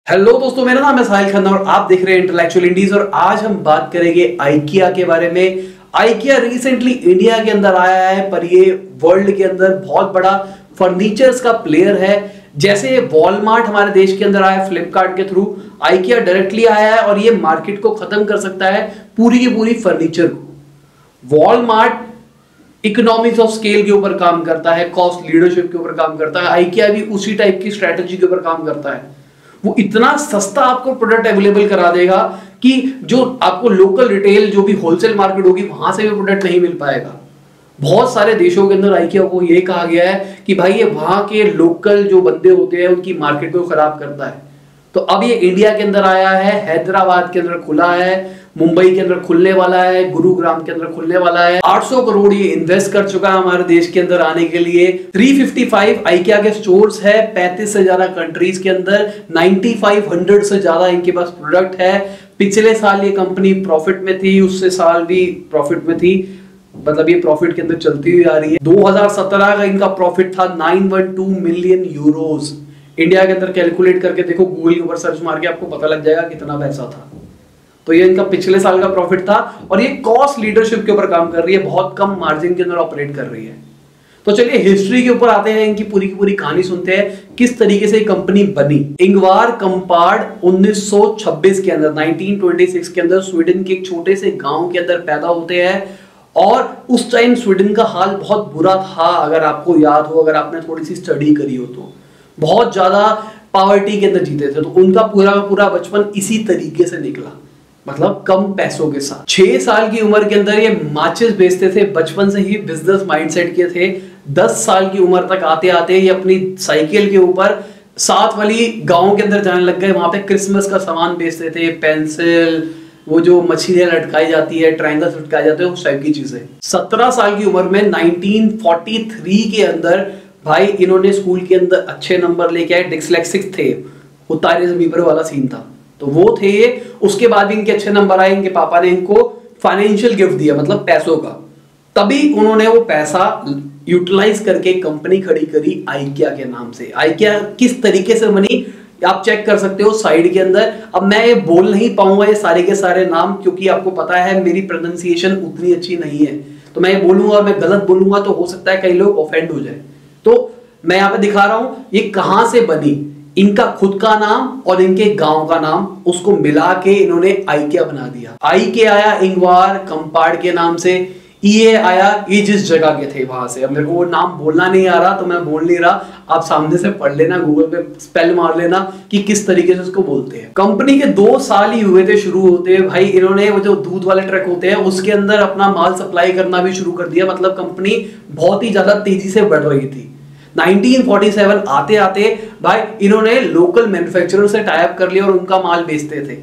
Hello दोस्तों, मेरा नाम है साहिल खन्ना और आप देख रहे हैं इंटेलेक्चुअल इंडीज। और आज हम बात करेंगे IKEA के बारे में। IKEA रिसेंटली इंडिया के अंदर आया है, पर ये वर्ल्ड के अंदर बहुत बड़ा फर्नीचर्स का प्लेयर है। जैसे वॉलमार्ट हमारे देश के अंदर आया फ्लिपकार्ट के थ्रू, IKEA डायरेक्टली आया है और ये मार्केट को खत्म कर सकता है पूरी की पूरी फर्नीचर को। वॉलमार्ट इकोनॉमिक्स ऑफ स्केल के ऊपर काम करता है, कॉस्ट लीडरशिप के ऊपर काम करता है। IKEA भी उसी टाइप की स्ट्रेटेजी के ऊपर काम करता है। वो इतना सस्ता आपको प्रोडक्ट अवेलेबल करा देगा कि जो आपको लोकल रिटेल जो भी होलसेल मार्केट होगी वहां से भी प्रोडक्ट नहीं मिल पाएगा। बहुत सारे देशों के अंदर IKEA को ये कहा गया है कि भाई ये वहां के लोकल जो बंदे होते हैं उनकी मार्केट को खराब करता है। तो अब ये इंडिया के अंदर आया है, हैदराबाद के अंदर खुला है, मुंबई के अंदर खुलने वाला है, गुरुग्राम के अंदर खुलने वाला है। 800 करोड़ ये इन्वेस्ट कर चुका है हमारे देश के अंदर आने के लिए। 355 IKEA के स्टोर्स है 35 से ज्यादा कंट्रीज के अंदर। 9500 से ज्यादा इनके पास प्रोडक्ट है। पिछले साल ये कंपनी प्रॉफिट में थी, उससे साल भी प्रॉफिट में थी, मतलब ये प्रॉफिट के अंदर चलती हुई आ रही है। 2017 का इनका प्रॉफिट था 912 मिलियन यूरोज। इंडिया के अंदर कैलकुलेट करके देखो, गूगल के ऊपर सर्च मार के आपको पता लग जाएगा कितना पैसा था। तो ये इनका पिछले साल का प्रॉफिट था और ये कॉस्ट लीडरशिप के ऊपर काम कर रही है, बहुत कम मार्जिन के अंदर ऑपरेट कर रही है। तो चलिए हिस्ट्री के ऊपर आते हैं, इनकी पूरी की पूरी कहानी सुनते हैं किस तरीके से कंपनी बनी। इंगवार कंपार्ड 1926 के अंदर 1926 के अंदर स्वीडन के एक छोटे से गांव के अंदर पैदा होते हैं। और उस टाइम स्वीडन का हाल बहुत बुरा था, अगर आपको याद हो, अगर आपने थोड़ी सी स्टडी करी हो तो। बहुत ज्यादा पॉवर्टी के अंदर जीते थे, तो उनका पूरा का पूरा बचपन इसी तरीके से निकला, मतलब कम पैसों के साथ। 6 साल की उम्र के अंदर ये माचिस बेचते थे, बचपन से ही बिजनेस माइंडसेट के थे। 10 साल की उम्र तक आते आते ये अपनी साइकिल के ऊपर साथ वाली गांव के अंदर जाने लग गए। वहां पे क्रिसमस का सामान बेचते थे, पेंसिल, वो जो मछलियां लटकाई जाती है, ट्रायंगल्स लटकाए जाते हैं, उस टाइप की चीजें। 17 साल की उम्र में 1943 के अंदर भाई इन्होंने स्कूल के अंदर अच्छे नंबर लेके आए। डिस्लेक्सिक थे, उतारे जमीन पर वाला सीन था, तो वो थे। उसके बाद भी इनके अच्छे नंबर आए, इनके पापा ने इनको फाइनेंशियल गिफ्ट दिया, मतलब पैसों का। तभी उन्होंने वो पैसा यूटिलाइज करके कंपनी खड़ी करी IKEA के नाम से। IKEA किस तरीके से बनी आप चेक कर सकते हो साइड के अंदर। अब मैं ये बोल नहीं पाऊंगा ये सारे के सारे नाम, क्योंकि आपको पता है मेरी प्रोनाउंसिएशन उतनी अच्छी नहीं है। तो मैं ये बोलूंगा और मैं गलत बोलूंगा तो हो सकता है कई लोग ऑफेंड हो जाए। तो मैं यहाँ पे दिखा रहा हूं ये कहां से बनी। इनका खुद का नाम और इनके गांव का नाम, उसको मिला के इन्होंने IKEA बना दिया। IKEA आया इंगवार कंपार्ड के नाम से, EA आया ये जिस जगह के थे वहां से। अब मेरे को वो नाम बोलना नहीं आ रहा तो मैं बोल नहीं रहा, आप सामने से पढ़ लेना, गूगल पे स्पेल मार लेना कि किस तरीके से उसको बोलते हैं। कंपनी के 2 साल ही हुए थे शुरू होते, भाई इन्होंने वो जो दूध वाले ट्रक होते हैं उसके अंदर अपना माल सप्लाई करना भी शुरू कर दिया। मतलब कंपनी बहुत ही ज्यादा तेजी से बढ़ रही थी। 1947 आते आते भाई इन्होंने लोकल मैन्युफैक्चरर से टाई अप कर लिया और उनका माल बेचते थे।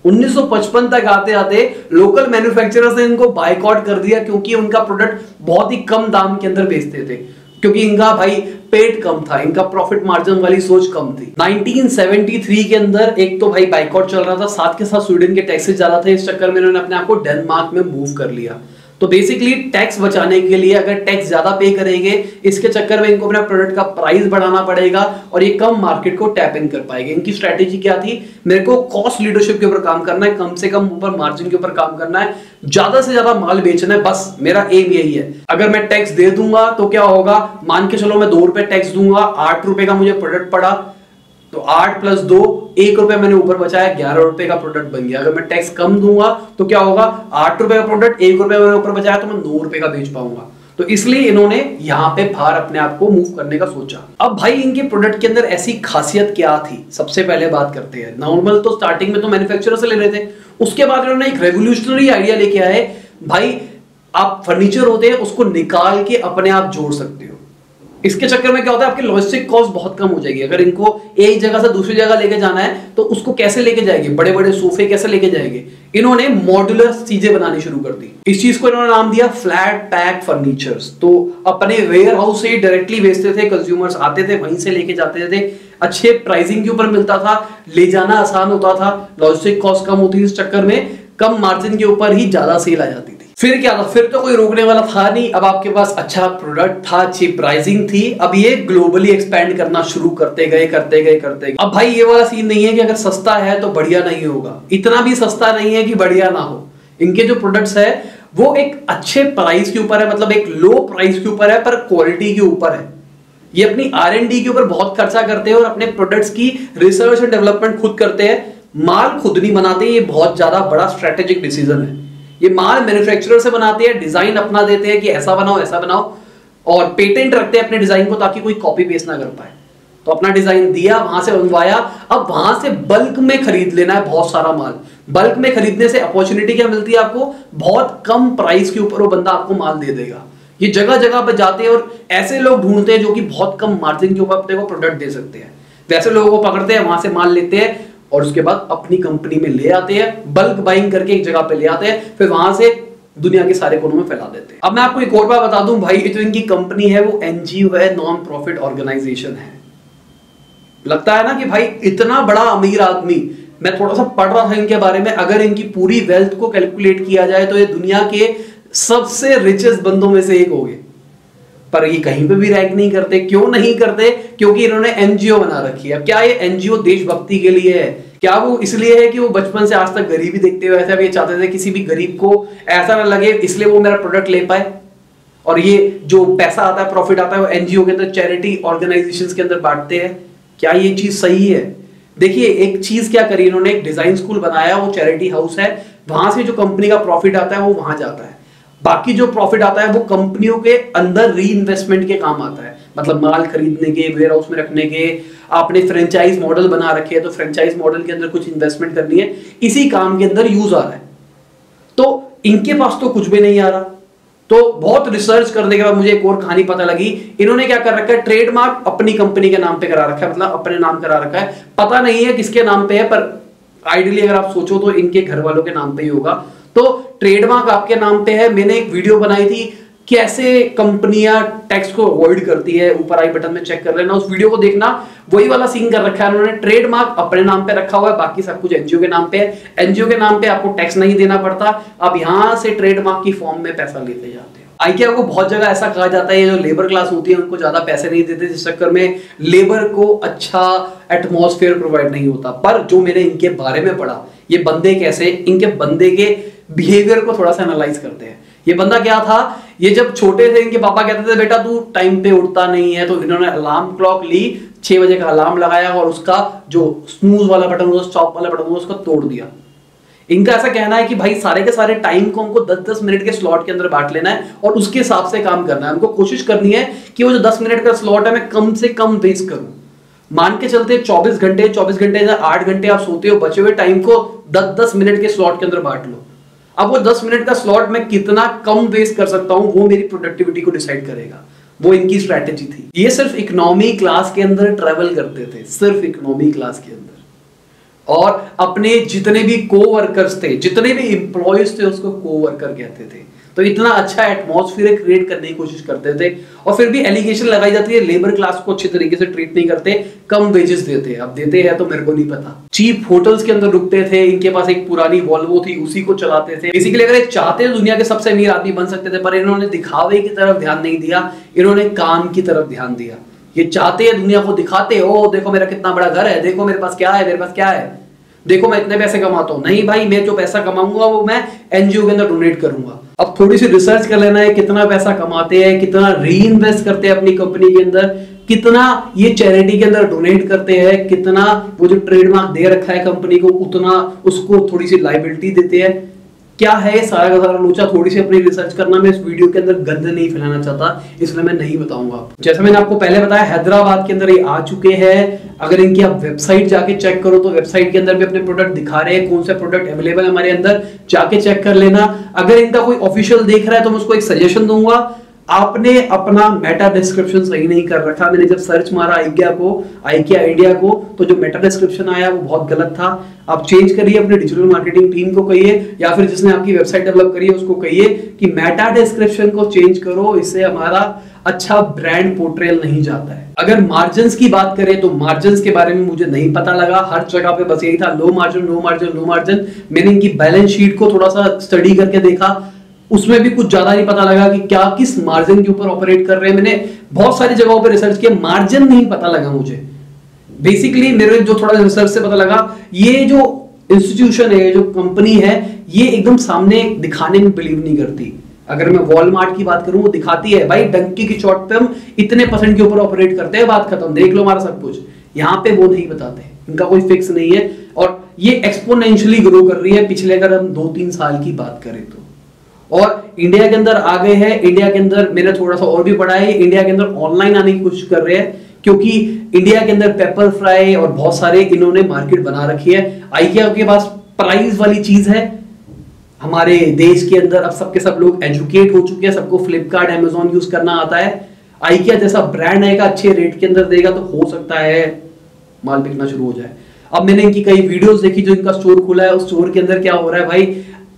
1955 तक आते आते लोकल मैन्युफैक्चरर से इनको बायकॉट कर दिया, क्योंकि उनका प्रोडक्ट बहुत ही कम दाम के अंदर बेचते थे, क्योंकि इनका भाई पेट कम था, इनका प्रॉफिट मार्जिन वाली सोच कम थी। 1973 के अंदर एक तो भाई बायकॉट चल रहा था, साथ के साथ स्वीडन के टैक्सेस ज्यादा थे, इस चक्कर में इन्होंने अपने आप को डेनमार्क में मूव कर लिया। तो बेसिकली टैक्स बचाने के लिए, अगर टैक्स ज्यादा पे करेंगे इसके चक्कर में इनको अपना प्रोडक्ट का प्राइस बढ़ाना पड़ेगा और ये कम मार्केट को टैप इन कर पाएंगे। इनकी स्ट्रेटेजी क्या थी, मेरे को कॉस्ट लीडरशिप के ऊपर काम करना है, कम से कम ऊपर मार्जिन के ऊपर काम करना है, ज्यादा से ज्यादा माल बेचना है, बस मेरा एम यही है। अगर मैं टैक्स दे दूंगा तो क्या होगा, मान के चलो मैं 2 रुपए टैक्स दूंगा, 8 रुपए का मुझे प्रोडक्ट पड़ा, तो 8 + 2 1 रुपए मैंने ऊपर बचाया, 11 रुपए का प्रोडक्ट बन गया। अगर मैं टैक्स कम दूंगा तो क्या होगा, 8 रुपए का प्रोडक्ट 1 रुपए मैंने ऊपर बचाया तो मैं 9 रुपए का बेच पाऊंगा। तो इसलिए इन्होंने यहाँ पे बाहर अपने आप को मूव करने का सोचा। अब भाई इनके प्रोडक्ट के अंदर ऐसी खासियत क्या थी, सबसे पहले बात करते हैं। नॉर्मल तो स्टार्टिंग में तो मैन्युफैक्चरर से ले रहे थे, उसके बाद इन्होंने एक रेवोल्यूशनरी आइडिया लेके आए। भाई आप फर्नीचर होते हैं उसको निकाल के अपने आप जोड़ सकते हो। इसके चक्कर में क्या होता है, आपकी लॉजिस्टिक कॉस्ट बहुत कम हो जाएगी। अगर इनको एक जगह से दूसरी जगह लेके जाना है तो उसको कैसे लेके जाएंगे, बड़े बड़े सोफे कैसे लेके जाएंगे। इन्होंने मॉड्यूलर चीजें बनानी शुरू कर दी। इस चीज को इन्होंने नाम दिया फ्लैट पैक फर्नीचर्स। तो अपने वेयर हाउस से डायरेक्टली बेचते थे, कंज्यूमर्स आते थे वहीं से लेके जाते थे, अच्छे प्राइसिंग के ऊपर मिलता था, ले जाना आसान होता था, लॉजिस्टिक कॉस्ट कम होती थी, इस चक्कर में कम मार्जिन के ऊपर ही ज्यादा सेल आ जाती थी। फिर क्या था, फिर तो कोई रोकने वाला था नहीं। अब आपके पास अच्छा प्रोडक्ट था, अच्छी प्राइसिंग थी, अब ये ग्लोबली एक्सपेंड करना शुरू करते गए। अब भाई ये वाला सीन नहीं है कि अगर सस्ता है तो बढ़िया नहीं होगा, इतना भी सस्ता नहीं है कि बढ़िया ना हो। इनके जो प्रोडक्ट्स है वो एक अच्छे प्राइस के ऊपर है, मतलब एक लो प्राइस के ऊपर है, पर क्वालिटी के ऊपर है। ये अपनी R&D के ऊपर बहुत खर्चा करते हैं और अपने प्रोडक्ट्स की रिसर्च एंड डेवलपमेंट खुद करते हैं, माल खुद नहीं बनाते। ये बहुत ज्यादा बड़ा स्ट्रेटेजिक डिसीजन है। ये माल मैन्युफैक्चरर से बनाते हैं, डिजाइन अपना देते हैं कि ऐसा बनाओ ऐसा बनाओ, और पेटेंट रखते हैं अपने डिजाइन को ताकि कोई कॉपी पेस्ट ना कर पाए। तो अपना डिजाइन दिया, वहां से बनवाया, अब वहां से बल्क में खरीद लेना है बहुत सारा माल। बल्क में खरीदने से अपॉर्चुनिटी क्या मिलती है आपको, बहुत कम प्राइस के ऊपर वो बंदा आपको माल दे देगा। ये जगह जगह पर जाते हैं और ऐसे लोग ढूंढते हैं जो कि बहुत कम मार्जिन के ऊपर अपने को प्रोडक्ट दे सकते हैं। वैसे लोगों को पकड़ते हैं, वहां से माल लेते हैं और उसके बाद अपनी कंपनी में ले आते हैं, बल्क बाइंग करके एक जगह पे ले आते हैं, फिर वहां से दुनिया के सारे कोनों में फैला देते हैं। अब मैं आपको एक और बात बता दूं भाई, जो इनकी कंपनी है वो NGO है, नॉन प्रॉफिट ऑर्गेनाइजेशन है। लगता है ना कि भाई इतना बड़ा अमीर आदमी, मैं थोड़ा सा पढ़ रहा था इनके बारे में, अगर इनकी पूरी वेल्थ को कैलकुलेट किया जाए तो ये दुनिया के सबसे रिचेस्ट बंदों में से एक होंगे। पर ये कहीं पे भी रैंक नहीं करते। क्यों नहीं करते? क्योंकि इन्होंने NGO बना रखी है। क्या ये NGO देशभक्ति के लिए है? क्या वो इसलिए है कि वो बचपन से आज तक गरीबी देखते हुए ऐसा भी चाहते थे किसी भी गरीब को ऐसा ना लगे, इसलिए वो मेरा प्रोडक्ट ले पाए? और ये जो पैसा आता है, प्रॉफिट आता है, वो NGO के अंदर, चैरिटी ऑर्गेनाइजेशंस के अंदर बांटते हैं। क्या ये चीज सही है? देखिए, एक चीज क्या करी इन्होंने, एक डिजाइन स्कूल बनाया, वो चैरिटी हाउस है, वहां से जो कंपनी का प्रॉफिट आता है वो वहां जाता है। बाकी जो प्रॉफिट आता है वो कंपनियों के अंदर री इन्वेस्टमेंट के काम आता है, मतलब माल खरीदने के, वेयर हाउस में रखने के। आपने फ्रेंचाइज मॉडल बना रखे है तो फ्रेंचाइज मॉडल के अंदर कुछ इन्वेस्टमेंट करनी है, इसी काम के अंदर यूज आ रहा है। तो इनके पास तो कुछ भी नहीं आ रहा। तो बहुत रिसर्च करने के बाद मुझे एक और कहानी पता लगी। इन्होंने क्या कर रखा है, ट्रेडमार्क अपनी कंपनी के नाम पे करा रखा है, मतलब अपने नाम करा रखा है। पता नहीं है किसके नाम पे है, पर आइडियली अगर आप सोचो तो इनके घर वालों के नाम पे ही होगा। तो ट्रेडमार्क आपके नाम पे है। मैंने एक वीडियो बनाई थी कैसे कंपनियां टैक्स को अवॉइड करती है, ऊपर आई बटन में चेक कर लेना, उस वीडियो को देखना। वही वाला सीन कर रखा है उन्होंने, ट्रेडमार्क अपने नाम पे रखा हुआ है, बाकी सब कुछ NGO के नाम पे है। NGO के नाम पे आपको टैक्स नहीं देना पड़ता, आप यहां से ट्रेडमार्क की फॉर्म में पैसा लेते जाते हो। IKEA को बहुत जगह ऐसा कहा जाता है, ये जो लेबर क्लास होती है उनको ज्यादा पैसे नहीं देते, जिस चक्कर में लेबर को अच्छा एटमॉस्फेयर प्रोवाइड नहीं होता। पर जो मैंने इनके बारे में पढ़ा, ये बंदे कैसे, इनके बंदे के बिहेवियर को थोड़ा सा एनालाइज करते हैं। ये बंदा क्या था, ये जब छोटे थे इनके पापा कहते थे बेटा तू टाइम पे उठता नहीं है, तो इन्होंने अलार्म क्लॉक ली, 6 बजे का अलार्म लगाया और उसका जो स्नूज वाला बटन होता है, स्टॉप वाला बटन होता है, उसको तोड़ दिया। इनका ऐसा कहना है कि भाई सारे के सारे टाइम को हमको 10-10 मिनट के स्लॉट के अंदर बांट लेना है और उसके हिसाब से काम करना है। हमको कोशिश करनी है कि वो जो 10 मिनट का स्लॉट है मैं कम से कम वेस्ट करूं। मान के चलते 24 घंटे 8 घंटे आप सोते हो, बचे हुए टाइम को 10-10 मिनट के स्लॉट के अंदर बांट लो। अब वो 10 मिनट का स्लॉट मैं कितना कम वेस्ट कर सकता हूं, वो मेरी प्रोडक्टिविटी को डिसाइड करेगा। वो इनकी स्ट्रैटेजी थी। ये सिर्फ इकोनॉमी क्लास के अंदर ट्रेवल करते थे, सिर्फ इकोनॉमी क्लास के अंदर, और अपने जितने भी कोवर्कर्स थे, जितने भी एम्प्लॉयज थे, उसको कोवर्कर कहते थे। तो इतना अच्छा एटमॉस्फेयर क्रिएट करने की कोशिश करते थे। और फिर भी एलिगेशन लगाई जाती है लेबर क्लास को अच्छे तरीके से ट्रीट नहीं करते, कम वेजेस देते हैं। अब देते हैं तो मेरे को नहीं पता। चीप होटल्स के अंदर रुकते थे, इनके पास एक पुरानी वॉल्वो थी, उसी को चलाते थे। बेसिकली अगर चाहते तो दुनिया के सबसे अमीर आदमी बन सकते थे, पर इन्होंने दिखावे की तरफ ध्यान नहीं दिया, इन्होंने काम की तरफ ध्यान दिया। ये चाहते हैं दुनिया को दिखाते हो, देखो मेरा कितना बड़ा घर है, देखो मेरे पास क्या है, मेरे पास क्या है, देखो मैं इतने पैसे कमाता हूं। नहीं भाई, मैं जो पैसा कमाऊंगा वो मैं NGO के अंदर डोनेट करूंगा। अब थोड़ी सी रिसर्च कर लेना है, कितना पैसा कमाते हैं, कितना री इन्वेस्ट करते हैं अपनी कंपनी के अंदर, कितना ये चैरिटी के अंदर डोनेट करते हैं, कितना वो जो ट्रेडमार्क दे रखा है कंपनी को उतना उसको थोड़ी सी लायबिलिटी देते हैं। क्या है सारा का सारा लोचा, थोड़ी सी अपनी रिसर्च करना। मैं इस वीडियो के अंदर गंद नहीं फैलाना चाहता, इसलिए मैं नहीं बताऊंगा आपको। जैसे मैंने आपको पहले बताया, हैदराबाद के अंदर ये आ चुके हैं। अगर इनकी आप वेबसाइट जाके चेक करो तो वेबसाइट के अंदर भी अपने प्रोडक्ट दिखा रहे हैं, कौन से प्रोडक्ट अवेलेबल है हमारे अंदर, जाके चेक कर लेना। अगर इनका कोई ऑफिशियल देख रहा है तो मैं उसको एक सजेशन दूंगा, आपने अपना मेटा डिस्क्रिप्शन सही नहीं कर रखा। मैंने जब सर्च मारा IKEA इंडिया को, तो जो मेटा डिस्क्रिप्शन आया वो बहुत गलत था। आप चेंज करिए, अपने डिजिटल मार्केटिंग टीम को कहिए, या फिर जिसने आपकी वेबसाइट डेवलप करी है उसको कहिए कि मेटा डिस्क्रिप्शन को चेंज करो, इससे हमारा अच्छा ब्रांड पोर्ट्रेल नहीं जाता है। अगर मार्जिन्स की बात करें तो मार्जिन्स के बारे में मुझे नहीं पता लगा, हर जगह पे बस यही था low margin low margin low margin. मैंने इनकी बैलेंस शीट को थोड़ा सा स्टडी करके देखा, उसमें भी कुछ ज्यादा नहीं पता लगा कि क्या किस मार्जिन के ऊपर ऑपरेट कर रहे हैं। मैंने बहुत सारी जगहों पर रिसर्च किया, मार्जिन नहीं पता लगा मुझे। बेसिकली मेरे जो थोड़ा रिसर्च से पता लगा, ये जो इंस्टीट्यूशन है, जो कंपनी है, ये एकदम सामने दिखाने में बिलीव नहीं करती। अगर मैं वॉलमार्ट की बात करूं, वो दिखाती है भाई डंकी की चोट पे हम इतने % के ऊपर ऑपरेट करते हैं, बात खत्म, देख लो हमारा सब कुछ। यहाँ पे वो नहीं बताते, इनका कोई फिक्स नहीं है और ये एक्सपोनेंशियली ग्रो कर रही है पिछले अगर हम 2-3 साल की बात करें तो। और इंडिया के अंदर आ गए हैं। इंडिया के अंदर मैंने थोड़ा सा और भी पढ़ा है, इंडिया के अंदर ऑनलाइन आने की कोशिश कर रहे हैं, क्योंकि इंडिया के अंदर पेपर फ्राई और बहुत सारे इन्होंने मार्केट बना रखी है। IKEA के पास प्राइस वाली चीज है हमारे देश के अंदर। अब सबके सब लोग एजुकेट हो चुके हैं, सबको फ्लिपकार्ट अमेजोन यूज करना आता है। IKEA जैसा ब्रांड आएगा, अच्छे रेट के अंदर देगा तो हो सकता है माल बिकना शुरू हो जाए। अब मैंने इनकी कई वीडियोस देखी, जो इनका स्टोर खुला है, उस स्टोर के अंदर क्या हो रहा है भाई,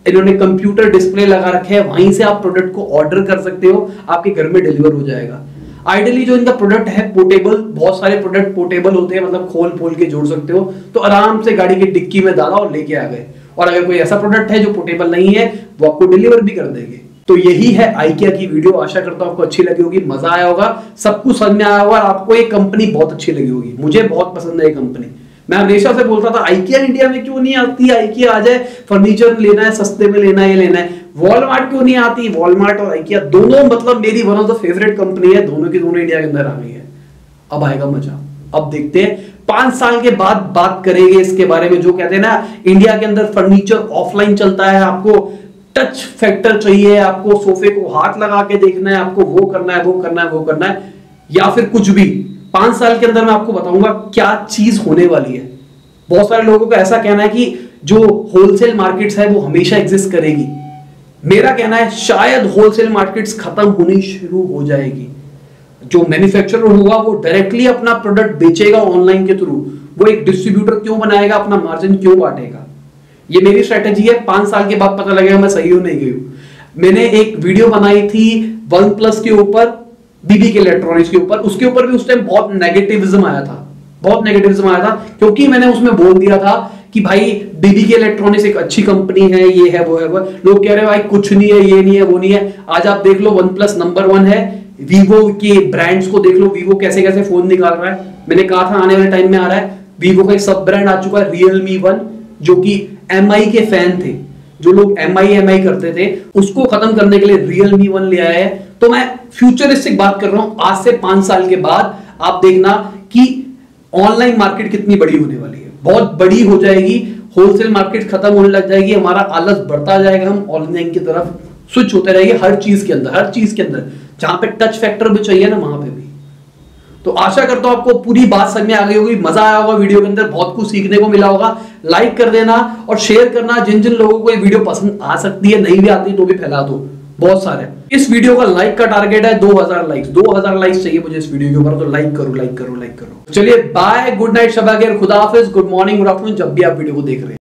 इन्होंने कंप्यूटर डिस्प्ले लगा रखे हैं, वहीं से आप प्रोडक्ट को ऑर्डर कर सकते हो, आपके घर में डिलीवर हो जाएगा। आइडियली जो इनका प्रोडक्ट है पोर्टेबल, बहुत सारे प्रोडक्ट पोर्टेबल होते हैं, मतलब खोल के जोड़ सकते हो, तो आराम से गाड़ी की डिक्की में डाला और लेके आ गए। और अगर कोई ऐसा प्रोडक्ट है जो पोर्टेबल नहीं है, वो आपको डिलीवर भी कर देंगे। तो यही है IKEA की वीडियो। आशा करता हूं आपको अच्छी लगी होगी, मजा आया होगा, सब कुछ समझ में आया होगा और आपको ये कंपनी बहुत अच्छी लगी होगी। मुझे बहुत पसंद है ये कंपनी। मैं हमेशा से बोलता था IKEA इंडिया में क्यों नहीं आती, IKEA आ जाए, फर्नीचर लेना है, सस्ते में लेना है, ये लेना है। वॉलमार्ट क्यों नहीं आती, वॉलमार्ट और IKEA दोनों मतलब मेरी one of the favourite company है, दोनों की दोनों इंडिया के अंदर आ गई है। अब आएगा मजा, अब देखते हैं 5 साल के बाद बात करेंगे इसके बारे में। जो कहते हैं ना, इंडिया के अंदर फर्नीचर ऑफलाइन चलता है, आपको टच फैक्टर चाहिए, आपको सोफे को हाथ लगा के देखना है, आपको वो करना है, वो करना है, वो करना है, या फिर कुछ भी। 5 साल के अंदर मैं आपको बताऊंगा क्या चीज होने वाली है। बहुत सारे लोगों का ऐसा कहना है कि जो होलसेल मार्केट्स है वो हमेशा एग्जिस्ट करेगी। मेरा कहना है शायद होलसेल मार्केट्स खत्म होनी शुरू हो जाएगी। जो मैन्युफैक्चरर होगा वो डायरेक्टली अपना प्रोडक्ट बेचेगा ऑनलाइन के थ्रू, वो एक डिस्ट्रीब्यूटर क्यों बनाएगा, अपना मार्जिन क्यों बांटेगा। ये मेरी स्ट्रेटेजी है। 5 साल के बाद पता लगेगा मैं सही हूं नहीं गई हूं। मैंने एक वीडियो बनाई थी OnePlus के ऊपर, BBK इलेक्ट्रॉनिक्स के ऊपर, उसके ऊपर भी उस टाइम बहुत नेगेटिविज्म आया था, बहुत नेगेटिविज्म आया था, क्योंकि मैंने उसमें बोल दिया था कि भाई BBK इलेक्ट्रॉनिक्स एक अच्छी कंपनी है, ये है वो है वो। लोग कह रहे हैं भाई कुछ नहीं है, ये नहीं है, वो नहीं है। आज आप देख लो OnePlus नंबर 1 है। वीवो के ब्रांड्स को देख लो, वीवो कैसे कैसे फोन निकाल रहा है। मैंने कहा था आने वाले टाइम में आ रहा है। वीवो का एक सब ब्रांड आ चुका है Realme 1, जो कि MI के फैन थे, जो लोग MI करते थे, उसको खत्म करने के लिए Realme 1 ले आया है। तो मैं फ्यूचरिस्टिक बात कर रहा हूं, आज से 5 साल के बाद आप देखना कि ऑनलाइन मार्केट कितनी बड़ी होने वाली है, बहुत बड़ी हो जाएगी। होलसेल मार्केट खत्म होने लग जाएगी, हमारा आलस बढ़ता जाएगा, हम ऑनलाइन की तरफ स्विच होते रहेंगे हर चीज के अंदर, हर चीज के अंदर। जहां पे टच फैक्टर भी चाहिए ना, वहां पे भी। तो आशा करता हूं आपको पूरी बात समझ में आ गई होगी, मजा आया होगा वीडियो के अंदर, बहुत कुछ सीखने को मिला होगा। लाइक कर देना और शेयर करना, जिन जिन लोगों को ये वीडियो पसंद आ सकती है, नहीं भी आती तो भी फैला दो, बहुत सारे। इस वीडियो का लाइक का टारगेट है 2000 लाइक्स, 2000 लाइक्स चाहिए मुझे इस वीडियो के ऊपर, तो लाइक करो, लाइक करो, लाइक करो। चलिए बाय, गुड नाइट, शब खुदा हाफिज, गुड मॉर्निंग, गुड आफ्टरनून, जब भी आप वीडियो को देख रहे हैं।